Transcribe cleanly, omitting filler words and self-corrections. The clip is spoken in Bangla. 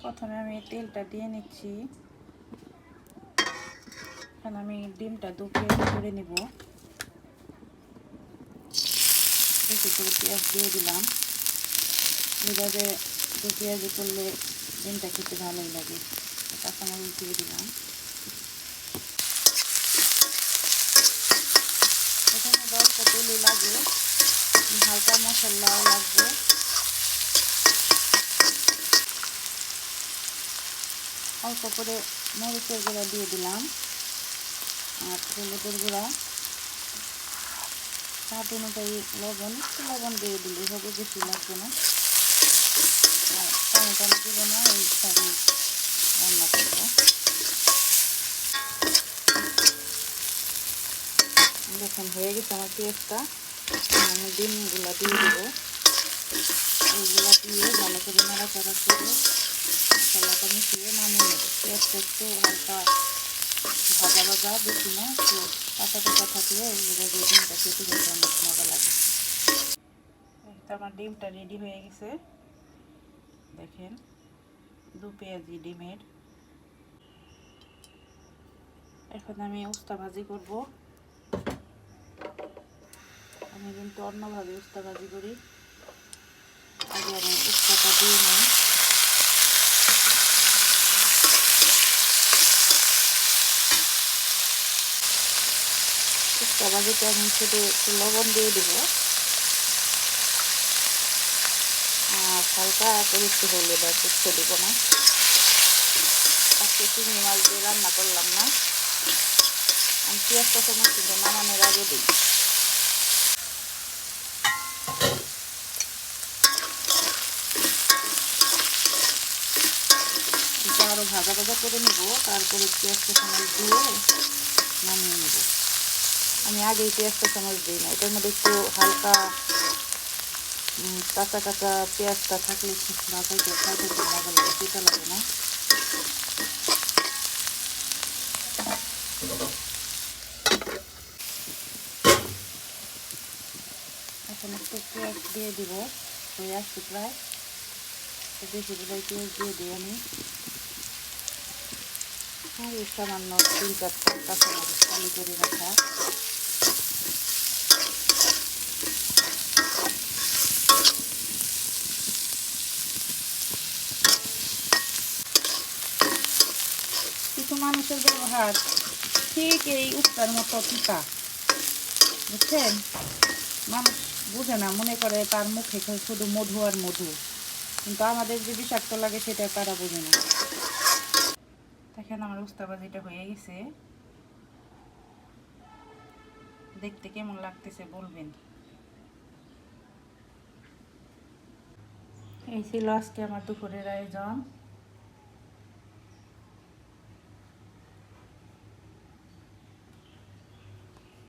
প্রথমে আমি তেলটা দিয়ে নিচ্ছি। এখন আমি ডিমটা দু পেঁয়াজি করে নিব। বেশি করে পেঁয়াজ দিয়ে দিলাম। এভাবে দু পেঁয়াজি করলে ডিমটা খেতে ভালোই লাগে। কাঁচামরিচ দিয়ে দিলাম। এখানে অল্প তেলই লাগে, হালকা মশলাও লাগবে। অল্প করে মরিচের গুঁড়া দিয়ে দিলাম আর হলুদের গুঁড়া, স্বাদ অনুযায়ী লবণ, একটু লবণ দিয়ে দিলেই হবে, বেশি লাগবে না। আর পানি দিব না, এইভাবে রান্না করব। দেখুন হয়ে গেছে আমার পেঁয়াজটা। আমি ডিমগুলো দিয়ে দেবো। এইগুলো দিয়ে ভালো করে নাড়াচাড়া করে মশলাটা মিশিয়ে নামিয়ে নেব। পেঁয়াজটা একটু হালকা ভাজা ভাজা, বেশি না, একটু কাঁচা কাঁচা থাকলে এইভাবে ডিমটা খেতে খেতে অনেক মজা লাগে। আমার ডিমটা রেডি হয়ে গেছে। দেখেন, দু পেঁয়াজি ডিমের। এখন আমি উস্তা ভাজি করব। আমি কিন্তু অন্যভাবে উস্তা ভাজি করি। আগে আমি উস্তাটা দিয়ে নিই। উস্তা ভাজিতে আমি শুধু একটু লবণ দিয়ে দেব আর হালকা করে একটু হলুদ আর উস্তে দেব না। আজকে চিংড়ি মাছ দিয়ে রান্না করলাম না। আমি পেঁয়াজ কাঁচামরিচ কিন্তু নামানোর আগে দিই। এটা আরও ভাজা ভাজা করে নেব, তারপরে পেঁয়াজ কাঁচামরিচ দিয়ে নামিয়ে নেব। আমি আগেই পেঁয়াজ কাঁচামরিচ দিই না, এটার মধ্যে একটু হালকা কাঁচা কাঁচা পেঁয়াজটা থাকলে খাইতে মজা লাগে, সেটা লাগে না। এখন একটু পেঁয়াজ দিয়ে দিব, হয়ে আসছে প্রায়। বেশিগুলোই পেঁয়াজ দিয়ে দিই আমি। আর সামান্য 3-4টা কাঁচামরিচ কালি করে রাখা। কিছু মানুষের ব্যবহার ঠিক এই উস্তার মতো তিতা, বুঝছেন? মানুষ বুঝে না, মনে করে তার মুখে শুধু মধু আর মধু, কিন্তু আমাদের যে বিষাক্ত লাগে সেটা তারা বোঝে না। দেখেন আমার উস্তা ভাজিটা হয়ে গেছে। দেখতে কেমন লাগতেছে বলবেন। এই ছিল আজকে আমার দুপুরের আয়োজন।